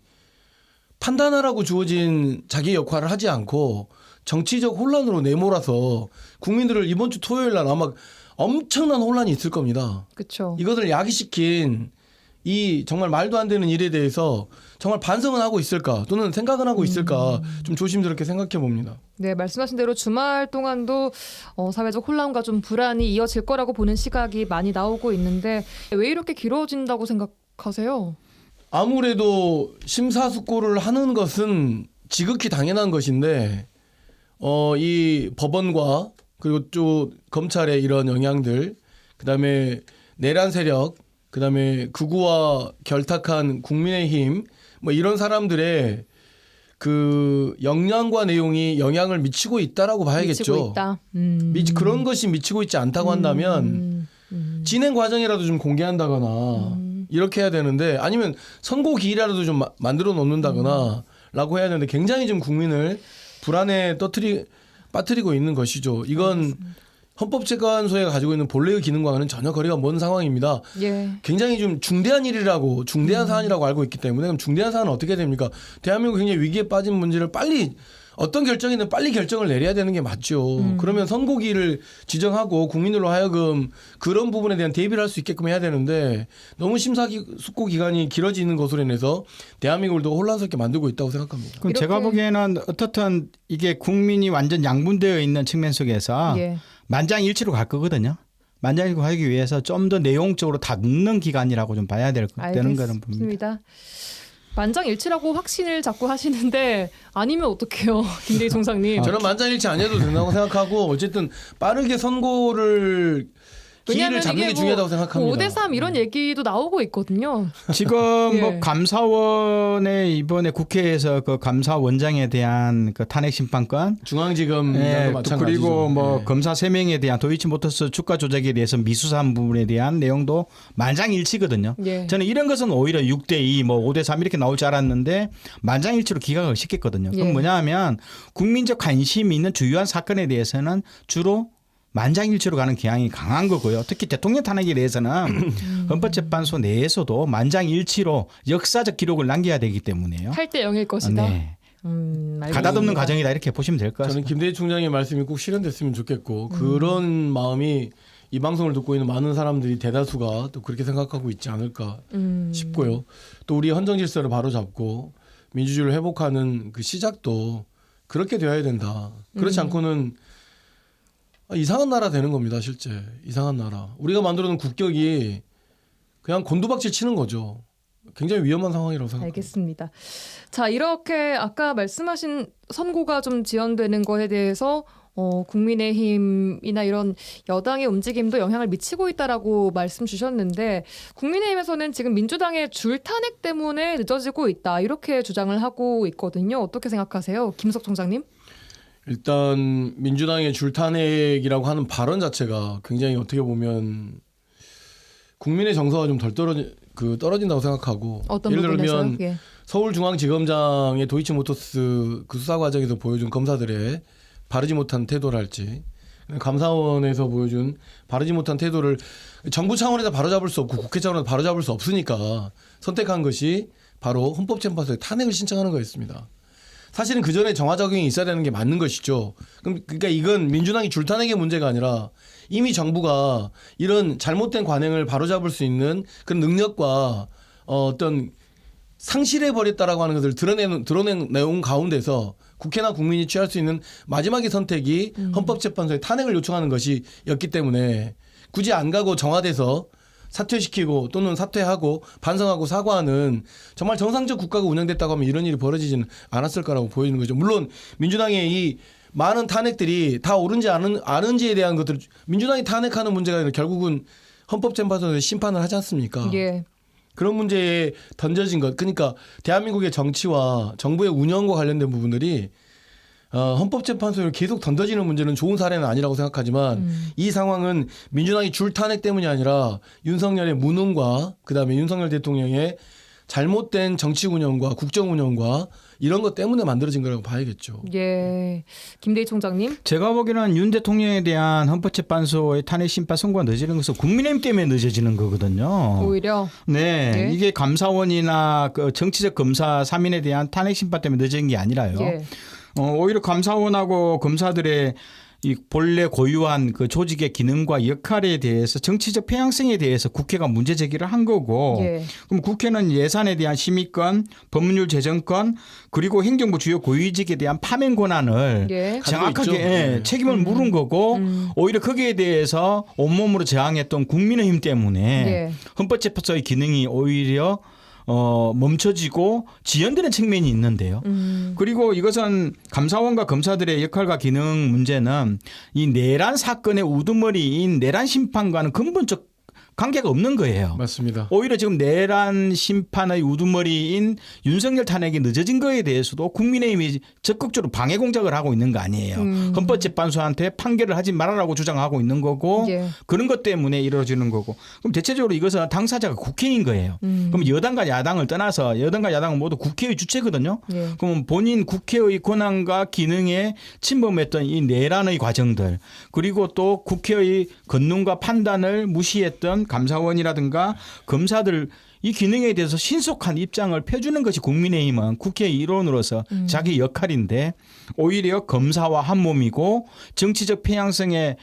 판단하라고 주어진 자기 역할을 하지 않고 정치적 혼란으로 내몰아서 국민들을 이번 주 토요일 날 아마 엄청난 혼란이 있을 겁니다. 그렇죠. 이것을 야기시킨 이 정말 말도 안 되는 일에 대해서 정말 반성은 하고 있을까 또는 생각은 하고 있을까 좀 조심스럽게 생각해 봅니다. 네, 말씀하신 대로 주말 동안도 사회적 혼란과 좀 불안이 이어질 거라고 보는 시각이 많이 나오고 있는데 왜 이렇게 길어진다고 생각하세요? 아무래도 심사숙고를 하는 것은 지극히 당연한 것인데 이 법원과 그리고 또 검찰의 이런 영향들 그다음에 내란 세력 그다음에 극우와 결탁한 국민의힘 뭐 이런 사람들의 그 역량과 내용이 영향을 미치고 있다라고 봐야겠죠. 미치고 있다. 그런 것이 미치고 있지 않다고 한다면 진행 과정이라도 좀 공개한다거나 이렇게 해야 되는데 아니면 선고 기일이라도 좀 만들어 놓는다거나 라고 해야 되는데 굉장히 좀 국민을 불안에 빠뜨리고 있는 것이죠. 이건 헌법재판소가 가지고 있는 본래의 기능과는 전혀 거리가 먼 상황입니다. 예. 굉장히 좀 중대한 일이라고 중대한 사안이라고 알고 있기 때문에 그럼 중대한 사안은 어떻게 됩니까? 대한민국 굉장히 위기에 빠진 문제를 빨리 어떤 결정이든 빨리 결정을 내려야 되는 게 맞죠. 그러면 선고기를 지정하고 국민들로 하여금 그런 부분에 대한 대비를 할 수 있게끔 해야 되는데 너무 숙고 기간이 길어지는 것으로 인해서 대한민국을 더 혼란스럽게 만들고 있다고 생각합니다. 그럼 제가 보기에는 어떻든 이게 국민이 완전 양분되어 있는 측면 속에서 예. 만장일치로 갈 거거든요. 만장일치로 가기 위해서 좀 더 내용적으로 다듬는 기간이라고 좀 봐야 되는 거는 봅니다. 알겠습니다. 만장일치라고 확신을 자꾸 하시는데 아니면 어떡해요, 김대희 총장님. 저는 만장일치 안 해도 된다고 생각하고 어쨌든 빠르게 선고를 기회를 잡는 게 중요하다고 생각합니다. 5대3 이런 얘기도 나오고 있거든요. 지금 예. 뭐 감사원에 이번에 국회에서 그 감사원장에 대한 그 탄핵 심판권, 중앙지검 예, 또 마찬가지죠. 그리고 뭐 예. 검사 3명에 대한 도이치모터스 주가 조작에 대해서 미수사한 부분에 대한 내용도 만장일치거든요. 예. 저는 이런 것은 오히려 6대2, 뭐 5대3 이렇게 나올 줄 알았는데 만장일치로 기각을 시켰거든요. 그럼 예. 뭐냐 하면 국민적 관심이 있는 주요한 사건에 대해서는 주로 만장일치로 가는 경향이 강한 거고요. 특히 대통령 탄핵에 대해서는 헌법재판소 내에서도 만장일치로 역사적 기록을 남겨야 되기 때문에요. 8대 0일 것이다. 네. 알겠습니다. 가다듬는 과정이다 이렇게 보시면 될 것 저는 같습니다. 김대희 총장의 말씀이 꼭 실현됐으면 좋겠고 그런 마음이 이 방송을 듣고 있는 많은 사람들이 대다수가 또 그렇게 생각하고 있지 않을까 싶고요. 또 우리 헌정 질서를 바로잡고 민주주의를 회복하는 그 시작도 그렇게 되어야 된다. 그렇지 않고는 이상한 나라 되는 겁니다. 실제 이상한 나라. 우리가 만들어놓은 국격이 그냥 곤두박질 치는 거죠. 굉장히 위험한 상황이라고 생각합니다. 알겠습니다. 자, 이렇게 아까 말씀하신 선고가 좀 지연되는 거에 대해서 국민의힘이나 이런 여당의 움직임도 영향을 미치고 있다라고 말씀 주셨는데 국민의힘에서는 지금 민주당의 줄 탄핵 때문에 늦어지고 있다 이렇게 주장을 하고 있거든요. 어떻게 생각하세요? 김석 총장님? 일단 민주당의 줄탄핵이라고 하는 발언 자체가 굉장히 어떻게 보면 국민의 정서가 좀 덜 떨어진다고 생각하고 어떤 예를 부분에서요? 들면 예. 서울중앙지검장의 도이치모터스 그 수사 과정에서 보여준 검사들의 바르지 못한 태도랄지 감사원에서 보여준 바르지 못한 태도를 정부 차원에서 바로잡을 수 없고 국회 차원에서 바로잡을 수 없으니까 선택한 것이 바로 헌법재판소에 탄핵을 신청하는 거였습니다. 사실은 그 전에 정화작용이 있어야 되는 게 맞는 것이죠. 그러니까 이건 민주당이 줄탄핵의 문제가 아니라 이미 정부가 이런 잘못된 관행을 바로잡을 수 있는 그런 능력과 어떤 상실해 버렸다라고 하는 것을 드러낸 내용 가운데서 국회나 국민이 취할 수 있는 마지막의 선택이 헌법재판소에 탄핵을 요청하는 것이었기 때문에 굳이 안 가고 정화돼서 사퇴시키고 또는 사퇴하고 반성하고 사과하는 정말 정상적 국가가 운영됐다고 하면 이런 일이 벌어지지는 않았을 거라고 보이는 거죠. 물론 민주당의 이 많은 탄핵들이 다 옳은지 아는지에 대한 것들 민주당이 탄핵하는 문제가 아니라 결국은 헌법재판소에서 심판을 하지 않습니까? 예. 그런 문제에 던져진 것. 그러니까 대한민국의 정치와 정부의 운영과 관련된 부분들이 헌법재판소에 계속 던져지는 문제는 좋은 사례는 아니라고 생각하지만 이 상황은 민주당이 줄 탄핵 때문이 아니라 윤석열의 무능과 그다음에 윤석열 대통령의 잘못된 정치 운영과 국정 운영과 이런 것 때문에 만들어진 거라고 봐야겠죠. 예. 김대희 총장님? 제가 보기에는 윤 대통령에 대한 헌법재판소의 탄핵 심판 선고가 늦어지는 것은 국민의힘 때문에 늦어지는 거거든요. 오히려 네, 예. 이게 감사원이나 그 정치적 검사 3인에 대한 탄핵 심판 때문에 늦어진 게 아니라요. 예. 오히려 감사원하고 검사들의 이 본래 고유한 그 조직의 기능과 역할에 대해서 정치적 편향성에 대해서 국회가 문제 제기를 한 거고 예. 그럼 국회는 예산에 대한 심의권, 법률 제정권 그리고 행정부 주요 고위직에 대한 파면 권한을 예. 정확하게 있죠. 네. 책임을 물은 거고 오히려 거기에 대해서 온몸으로 저항했던 국민의힘 때문에 예. 헌법재판소의 기능이 오히려 멈춰지고 지연되는 측면이 있는데요. 그리고 이것은 감사원과 검사들의 역할과 기능 문제는 이 내란 사건의 우두머리인 내란 심판과는 근본적 관계가 없는 거예요. 맞습니다. 오히려 지금 내란 심판의 우두머리인 윤석열 탄핵이 늦어진 거에 대해서도 국민의힘이 적극적으로 방해 공작을 하고 있는 거 아니에요. 헌법재판소한테 판결을 하지 말아라고 주장하고 있는 거고 예. 그런 것 때문에 이루어지는 거고 그럼 대체적으로 이것은 당사자가 국회인 거예요. 그럼 여당과 야당을 떠나서 여당과 야당은 모두 국회의 주체거든요. 예. 그럼 본인 국회의 권한과 기능에 침범했던 이 내란의 과정들 그리고 또 국회의 권능과 판단을 무시했던 감사원이라든가 검사들 이 기능에 대해서 신속한 입장을 펴주는 것이 국민의힘은 국회의 일원으로서 자기 역할인데 오히려 검사와 한 몸이고 정치적 편향성에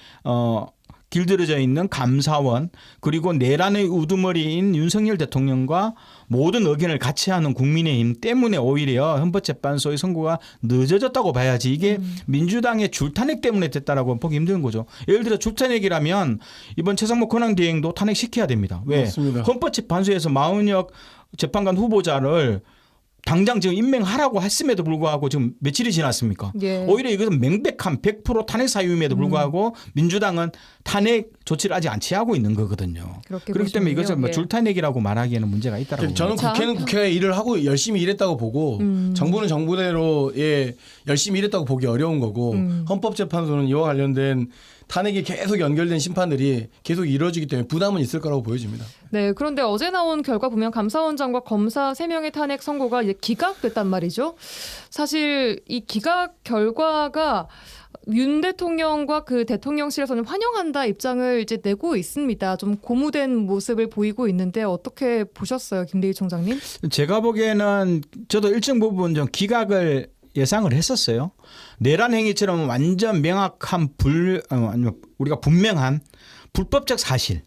길들여져 있는 감사원 그리고 내란의 우두머리인 윤석열 대통령과 모든 의견을 같이 하는 국민의힘 때문에 오히려 헌법재판소의 선고가 늦어졌다고 봐야지 이게 민주당의 줄탄핵 때문에 됐다라고 보기 힘든 거죠. 예를 들어 줄탄핵이라면 이번 최상목 권한대행도 탄핵시켜야 됩니다. 왜? 맞습니다. 헌법재판소에서 마은혁 재판관 후보자를 당장 지금 임명하라고 했음에도 불구하고 지금 며칠이 지났습니까? 예. 오히려 이것은 명백한 100% 탄핵 사유임에도 불구하고 민주당은 탄핵 조치를 아직 안 취하고 있는 거거든요. 그렇기 때문에 이것을 뭐 예. 줄탄핵이라고 말하기에는 문제가 있다라고 저는 봅니다. 국회는 국회의 일을 하고 열심히 일했다고 보고 정부는 정부대로 열심히 일했다고 보기 어려운 거고 헌법재판소는 이와 관련된 탄핵이 계속 연결된 심판들이 계속 이루어지기 때문에 부담은 있을 거라고 보여집니다. 네, 그런데 어제 나온 결과 보면 감사원장과 검사 3명의 탄핵 선고가 이제 기각됐단 말이죠. 사실 이 기각 결과가 윤 대통령과 그 대통령실에서는 환영한다 입장을 이제 내고 있습니다. 좀 고무된 모습을 보이고 있는데 어떻게 보셨어요, 김대희 총장님? 제가 보기에는 저도 일정 부분 좀 기각을 예상을 했었어요. 내란 행위처럼 완전 명확한 우리가 분명한 불법적 사실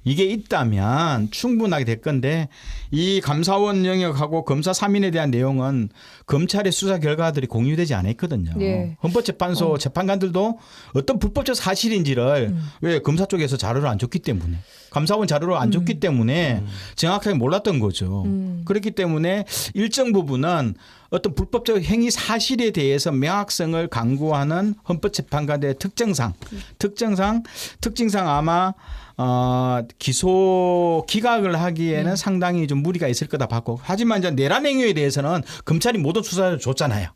이게 있다면 충분하게 될 건데 이 감사원 영역하고 검사 3인에 대한 내용은 검찰의 수사 결과들이 공유되지 않았거든요. 예. 헌법재판소 재판관들도 어떤 불법적 사실인지를 왜 검사 쪽에서 자료를 안 줬기 때문에 감사원 자료를 안 줬기 때문에 정확하게 몰랐던 거죠. 그렇기 때문에 일정 부분은 어떤 불법적 행위 사실에 대해서 명확성을 강구하는 헌법재판관의 특징상 아마 기소 기각을 하기에는 상당히 좀 무리가 있을 거다 봤고 하지만 이제 내란 행위에 대해서는 검찰이 모든 수사를 줬잖아요.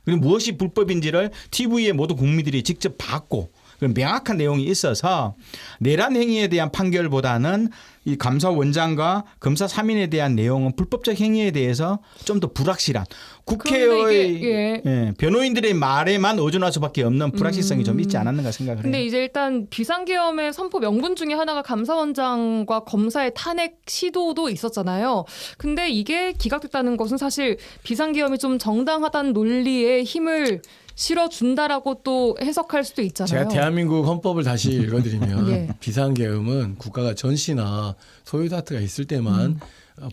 그리고 무엇이 불법인지를 TV에 모든 국민들이 직접 봤고 명확한 내용이 있어서 내란 행위에 대한 판결보다는 이 감사원장과 검사 3인에 대한 내용은 불법적 행위에 대해서 좀 더 불확실한 국회의 변호인들의 말에만 의존할 수밖에 없는 불확실성이 좀 있지 않았는가 생각을 해요. 근데 이제 일단 비상계엄의 선포 명분 중에 하나가 감사원장과 검사의 탄핵 시도도 있었잖아요. 근데 이게 기각됐다는 것은 사실 비상계엄이 좀 정당하다는 논리에 힘을 실어준다라고 또 해석할 수도 있잖아요. 제가 대한민국 헌법을 다시 읽어드리면 예. 비상계엄은 국가가 전시나 소유 다투가 있을 때만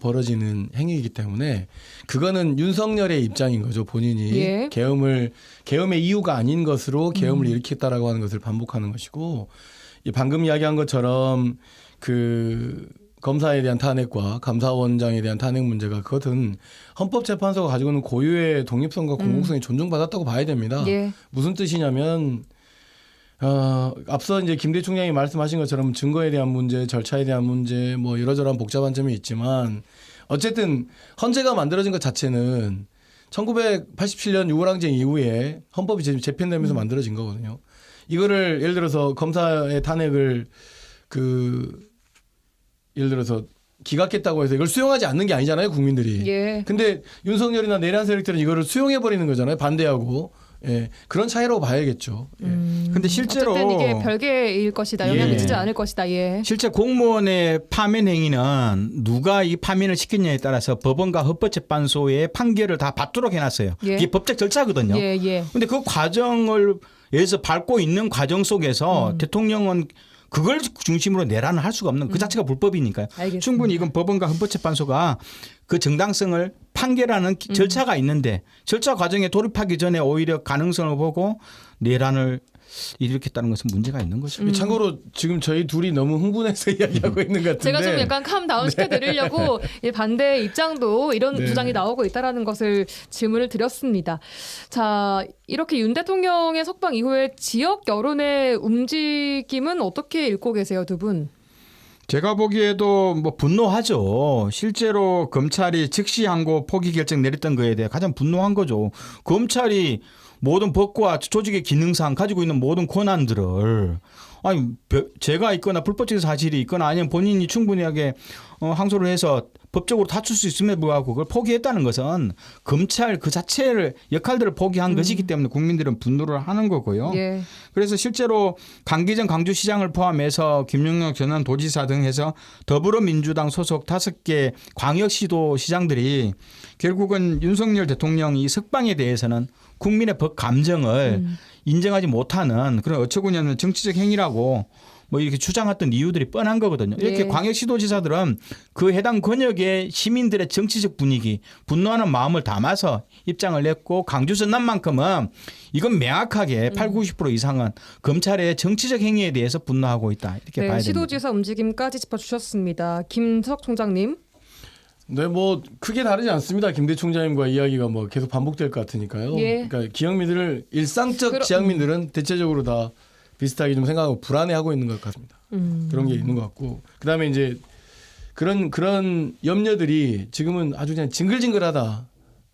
벌어지는 행위이기 때문에 그거는 윤석열의 입장인 거죠. 본인이 예. 계엄의 이유가 아닌 것으로 계엄을 일으켰다라고 하는 것을 반복하는 것이고 방금 이야기한 것처럼 그 검사에 대한 탄핵과 감사원장에 대한 탄핵 문제가 그것은 헌법재판소가 가지고 있는 고유의 독립성과 공공성이 존중받았다고 봐야 됩니다. 예. 무슨 뜻이냐면 앞서 이제 김대희 총장이 말씀하신 것처럼 증거에 대한 문제, 절차에 대한 문제, 뭐 이러저러한 복잡한 점이 있지만 어쨌든 헌재가 만들어진 것 자체는 1987년 6월 항쟁 이후에 헌법이 재편되면서 만들어진 거거든요. 이거를 예를 들어서 검사의 탄핵을 예를 들어서 기각했다고 해서 이걸 수용하지 않는 게 아니잖아요, 국민들이. 예. 근데 윤석열이나 내란 세력들은 이거를 수용해 버리는 거잖아요, 반대하고. 예. 그런 차이라고 봐야겠죠. 예. 근데 실제로 어쨌든 이게 별개일 것이다. 영향을 미치지 않을 것이다. 예. 실제 공무원의 파면 행위는 누가 이 파면을 시켰냐에 따라서 법원과 헌법재판소의 판결을 다 받도록 해놨어요. 예. 이게 법적 절차거든요. 예. 근데 그 과정을 예서 밟고 있는 과정 속에서 대통령은 그걸 중심으로 내란을 할 수가 없는 그 자체가 불법이니까요. 알겠습니다. 충분히 이건 법원과 헌법재판소가 그 정당성을 판결하는 절차가 있는데 절차 과정에 돌입하기 전에 오히려 가능성을 보고 내란을 일으켰다는 것은 문제가 있는 거죠. 참고로 지금 저희 둘이 너무 흥분해서 이야기하고 있는 것 같은데 제가 좀 약간 캄다운 시켜드리려고 반대 입장도 이런 네. 주장이 나오고 있다라는 것을 질문을 드렸습니다. 자, 이렇게 윤 대통령의 석방 이후에 지역 여론의 움직임은 어떻게 읽고 계세요, 두 분? 제가 보기에도 뭐 분노하죠. 실제로 검찰이 즉시 항고 포기 결정 내렸던 거에 대해 가장 분노한 거죠. 검찰이 모든 법과 조직의 기능상 가지고 있는 모든 권한들을 제가 있거나 불법적인 사실이 있거나 아니면 본인이 충분하게 항소를 해서 법적으로 다툴 수 있음에도 불구하고 그걸 포기했다는 것은 검찰 그 자체를 역할들을 포기한 것이기 때문에 국민들은 분노를 하는 거고요. 예. 그래서 실제로 강기정 강주시장을 포함해서 김용혁 전남 도지사 등 해서 더불어민주당 소속 5개 광역시도 시장들이 결국은 윤석열 대통령 이 석방에 대해서는 국민의 법 감정을 인정하지 못하는 그런 어처구니없는 정치적 행위라고 뭐 이렇게 주장했던 이유들이 뻔한 거거든요. 이렇게 예. 광역시도지사들은 그 해당 권역의 시민들의 정치적 분위기, 분노하는 마음을 담아서 입장을 냈고 강주 전남만큼은 이건 명확하게 80-90% 이상은 검찰의 정치적 행위에 대해서 분노하고 있다. 이렇게 봐야 됩니다. 시도지사 움직임까지 짚어주셨습니다. 김석 총장님. 네, 뭐 크게 다르지 않습니다. 김대 총장님과 이야기가 뭐 계속 반복될 것 같으니까요. 예. 그러니까 기영민들을 일상적 지역민들은 대체적으로 다 비슷하게 좀 생각하고 불안해하고 있는 것 같습니다. 그런 게 있는 것 같고 그다음에 이제 그런 염려들이 지금은 아주 그냥 징글징글하다.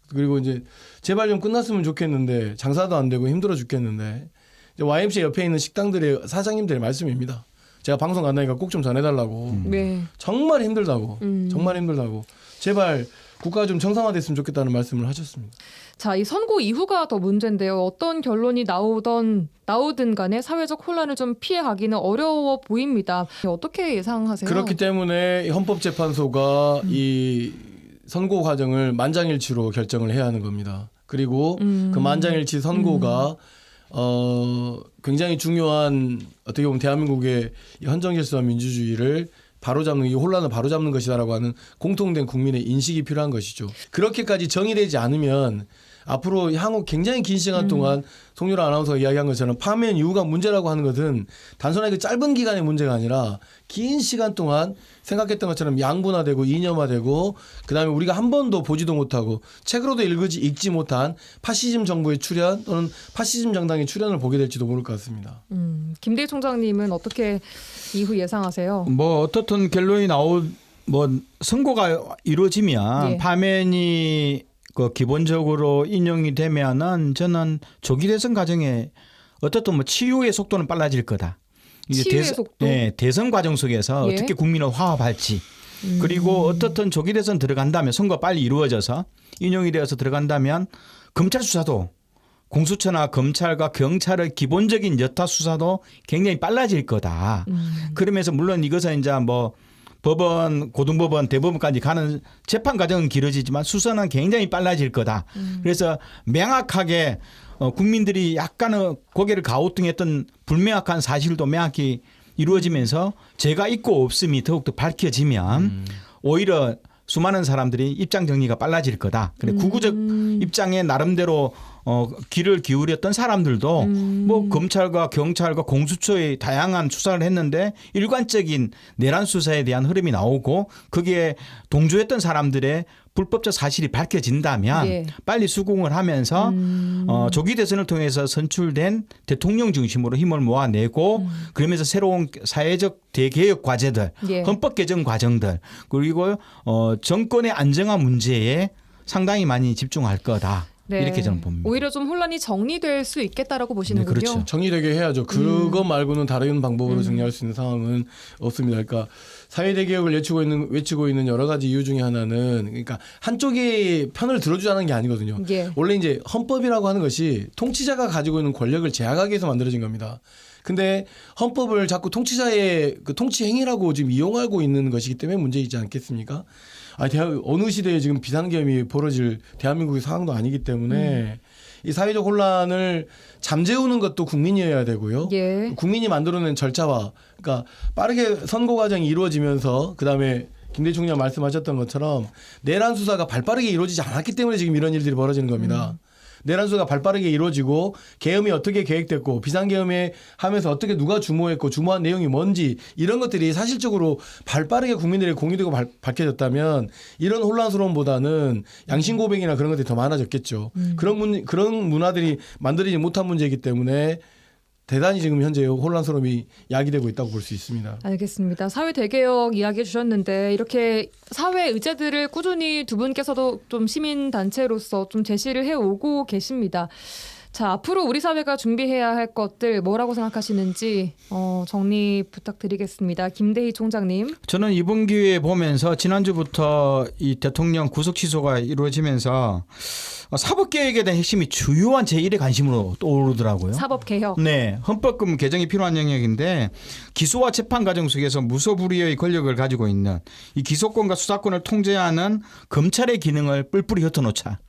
그리고 이제 제발 좀 끝났으면 좋겠는데 장사도 안 되고 힘들어 죽겠는데 이제 YMCA 옆에 있는 식당들의 사장님들의 말씀입니다. 제가 방송 간다니까 꼭 좀 전해달라고. 네. 정말 힘들다고. 정말 힘들다고. 제발 국가가 좀 정상화됐으면 좋겠다는 말씀을 하셨습니다. 자, 이 선고 이후가 더 문제인데요. 어떤 결론이 나오든 간에 사회적 혼란을 좀 피해가기는 어려워 보입니다. 어떻게 예상하세요? 그렇기 때문에 헌법재판소가 이 선고 과정을 만장일치로 결정을 해야 하는 겁니다. 그리고 그 만장일치 선고가 굉장히 중요한 어떻게 보면 대한민국의 이 헌정질서와 민주주의를 바로잡는 이 혼란을 바로잡는 것이다라고 하는 공통된 국민의 인식이 필요한 것이죠. 그렇게까지 정의되지 않으면 앞으로 향후 굉장히 긴 시간 동안 송유라 아나운서가 이야기한 것처럼 파면 이후가 문제라고 하는 것은 단순하게 그 짧은 기간의 문제가 아니라 긴 시간 동안 생각했던 것처럼 양분화되고 이념화되고 그다음에 우리가 한 번도 보지도 못하고 책으로도 읽지 못한 파시즘 정부의 출현 또는 파시즘 정당의 출현을 보게 될지도 모를 것 같습니다. 김대희 총장님은 어떻게 이후 예상하세요? 뭐 어떻든 결론이 뭐 선고가 이루어지면 예. 파면이 그 기본적으로 인용이 되면은 저는 조기 대선 과정에 어떻든 뭐 치유의 속도는 빨라질 거다. 이게 치유의 속도? 네, 대선 과정 속에서 예. 어떻게 국민을 화합할지 그리고 어떻든 조기 대선 들어간다면 선거 빨리 이루어져서 인용이 되어서 들어간다면 검찰 수사도 공수처나 검찰과 경찰의 기본적인 여타 수사도 굉장히 빨라질 거다. 그러면서 물론 이것은 이제 뭐 법원, 고등법원, 대법원까지 가는 재판 과정은 길어지지만 수사는 굉장히 빨라질 거다. 그래서 명확하게 국민들이 약간의 고개를 갸우뚱했던 불명확한 사실도 명확히 이루어지면서 죄가 있고 없음이 더욱더 밝혀지면 오히려 수많은 사람들이 입장 정리가 빨라질 거다. 그래 구구적 입장에 나름대로 귀를 기울였던 사람들도 뭐 검찰과 경찰과 공수처의 다양한 수사를 했는데 일관적인 내란 수사에 대한 흐름이 나오고 거기에 동조했던 사람들의 불법적 사실이 밝혀진다면 예. 빨리 수긍을 하면서 조기 대선을 통해서 선출된 대통령 중심으로 힘을 모아내고 그러면서 새로운 사회적 대개혁 과제들, 예. 헌법 개정 과정들 그리고 정권의 안정화 문제에 상당히 많이 집중할 거다. 네. 이렇게 저는 봅니다. 오히려 좀 혼란이 정리될 수 있겠다라고 보시는군요. 네, 그렇죠. 정리되게 해야죠. 그것 말고는 다른 방법으로 정리할 수 있는 상황은 없습니다. 그러니까 사회대개혁을 외치고 있는 여러 가지 이유 중에 하나는 그러니까 한쪽의 편을 들어주자는 게 아니거든요. 예. 원래 이제 헌법이라고 하는 것이 통치자가 가지고 있는 권력을 제약하기 위해서 만들어진 겁니다. 근데 헌법을 자꾸 통치자의 그 통치 행위라고 지금 이용하고 있는 것이기 때문에 문제이지 않겠습니까? 어느 시대에 지금 비상계엄이 벌어질 대한민국의 상황도 아니기 때문에 이 사회적 혼란을 잠재우는 것도 국민이어야 되고요. 예. 국민이 만들어낸 절차와 그러니까 빠르게 선고 과정이 이루어지면서 그다음에 김대희 총장 말씀하셨던 것처럼 내란 수사가 발빠르게 이루어지지 않았기 때문에 지금 이런 일들이 벌어지는 겁니다. 내란 수사가 발빠르게 이루어지고 계엄이 어떻게 계획됐고 비상계엄에 하면서 어떻게 누가 주모했고 주모한 내용이 뭔지 이런 것들이 사실적으로 발빠르게 국민들에게 공유되고 밝혀졌다면 이런 혼란스러움보다는 양심 고백이나 그런 것들이 더 많아졌겠죠. 그런 문화들이 만들어지지 못한 문제이기 때문에 대단히 지금 현재 혼란스러움이 야기되고 있다고 볼 수 있습니다. 알겠습니다. 사회 대개혁 이야기해 주셨는데 이렇게 사회 의제들을 꾸준히 두 분께서도 좀 시민 단체로서 좀 제시를 해오고 계십니다. 자, 앞으로 우리 사회가 준비해야 할 것들 뭐라고 생각하시는지 정리 부탁드리겠습니다. 김대희 총장님. 저는 이번 기회에 보면서 지난주부터 이 대통령 구속 취소가 이루어지면서 사법개혁에 대한 핵심이 주요한 제1의 관심으로 떠오르더라고요. 사법개혁. 네, 헌법금 개정이 필요한 영역인데 기소와 재판 과정 속에서 무소불위의 권력을 가지고 있는 이 기소권과 수사권을 통제하는 검찰의 기능을 뿔뿔이 흩어놓자.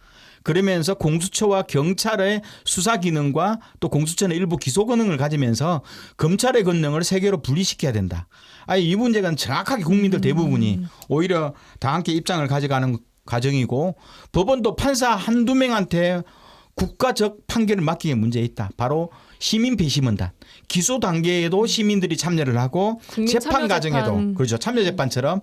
그러면서 공수처와 경찰의 수사 기능과 또 공수처는 일부 기소 기능을 가지면서 검찰의 권능을 세 개로 분리시켜야 된다. 아니 이 문제는 정확하게 국민들 대부분이 오히려 다 함께 입장을 가져가는 과정이고 법원도 판사 한두 명한테 국가적 판결을 맡기게 문제 있다. 바로 시민 배심원단. 기소 단계에도 시민들이 참여를 하고 재판 과정에도 그렇죠. 참여재판처럼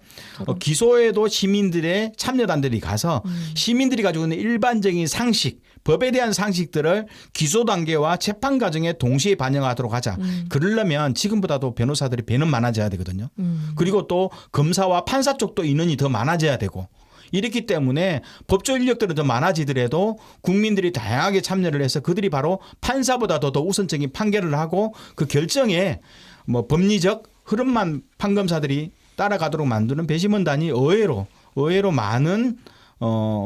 기소에도 시민들의 참여단들이 가서 시민들이 가지고 있는 일반적인 상식, 법에 대한 상식들을 기소 단계와 재판 과정에 동시에 반영하도록 하자. 그러려면 지금보다도 변호사들이 배는 많아져야 되거든요. 그리고 또 검사와 판사 쪽도 인원이 더 많아져야 되고 이렇기 때문에 법조 인력들은 더 많아지더라도 국민들이 다양하게 참여를 해서 그들이 바로 판사보다도 더 우선적인 판결을 하고 그 결정에 뭐 법리적 흐름만 판검사들이 따라가도록 만드는 배심원단이 의외로 많은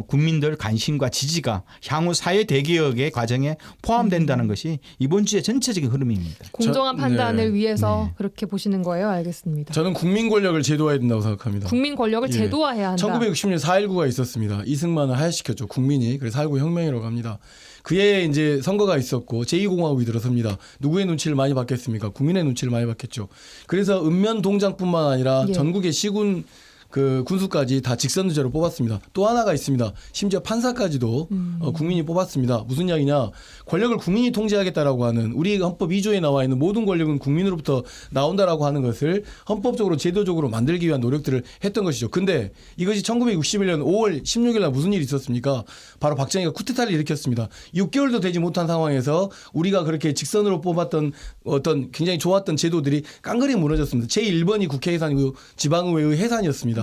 국민들 관심과 지지가 향후 사회 대개혁의 과정에 포함된다는 것이 이번 주의 전체적인 흐름입니다. 공정한 판단을 위해서 그렇게 보시는 거예요. 알겠습니다. 저는 국민 권력을 제도화해야 된다고 생각합니다. 국민 권력을 제도화해야 한다. 1960년 4.19가 있었습니다. 이승만을 하야시켰죠. 국민이. 그래서 4.19 혁명이라고 합니다. 그에 이제 선거가 있었고 제2공화국이 들어섭니다. 누구의 눈치를 많이 받겠습니까? 국민의 눈치를 많이 받겠죠. 그래서 읍면 동장뿐만 아니라 전국의 시군 그 군수까지 다 직선제로 뽑았습니다. 또 하나가 있습니다. 심지어 판사까지도 국민이 뽑았습니다. 무슨 이야기냐? 권력을 국민이 통제하겠다라고 하는 우리 헌법 2조에 나와 있는 모든 권력은 국민으로부터 나온다라고 하는 것을 헌법적으로 제도적으로 만들기 위한 노력들을 했던 것이죠. 근데 이것이 1961년 5월 16일 날 무슨 일이 있었습니까? 바로 박정희가 쿠데타를 일으켰습니다. 6개월도 되지 못한 상황에서 우리가 그렇게 직선으로 뽑았던 어떤 굉장히 좋았던 제도들이 깡그리 무너졌습니다. 제1번이 국회 해산이고 지방의회의 해산이었습니다.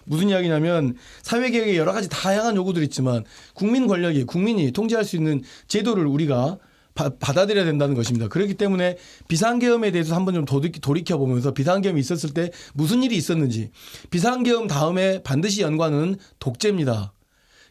무슨 이야기냐면 사회개혁에 여러 가지 다양한 요구들이 있지만 국민 권력이 국민이 통제할 수 있는 제도를 우리가 받아들여야 된다는 것입니다. 그렇기 때문에 비상계엄에 대해서 한번 좀 돌이켜보면서 비상계엄이 있었을 때 무슨 일이 있었는지 비상계엄 다음에 반드시 연관은 독재입니다.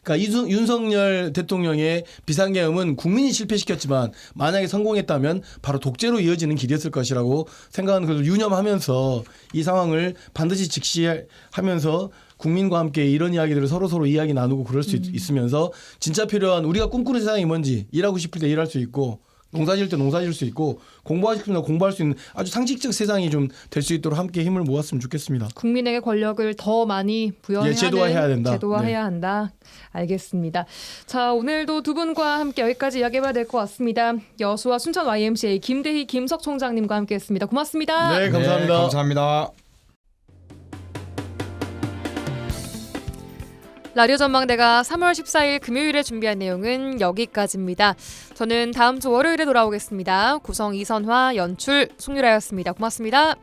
그러니까 윤석열 대통령의 비상계엄은 국민이 실패시켰지만 만약에 성공했다면 바로 독재로 이어지는 길이었을 것이라고 생각하는 것을 유념하면서 이 상황을 반드시 직시하면서 국민과 함께 이런 이야기들을 서로 이야기 나누고 그럴 수 있으면서 진짜 필요한 우리가 꿈꾸는 세상이 뭔지 일하고 싶을 때 일할 수 있고 농사 지을 때 농사 지을 수 있고 공부하고 싶으면 공부할 수 있는 아주 상식적 세상이 좀 될 수 있도록 함께 힘을 모았으면 좋겠습니다. 국민에게 권력을 더 많이 부여해야 제도화해야 된다. 제도화해야 한다. 알겠습니다. 자, 오늘도 두 분과 함께 여기까지 이야기해봐야 될 것 같습니다. 여수와 순천 YMCA 김대희 김석 총장님과 함께했습니다. 고맙습니다. 네, 감사합니다. 네, 감사합니다. 라디오 전망대가 3월 14일 금요일에 준비한 내용은 여기까지입니다. 저는 다음 주 월요일에 돌아오겠습니다. 구성 이선화, 연출 송유라였습니다. 고맙습니다.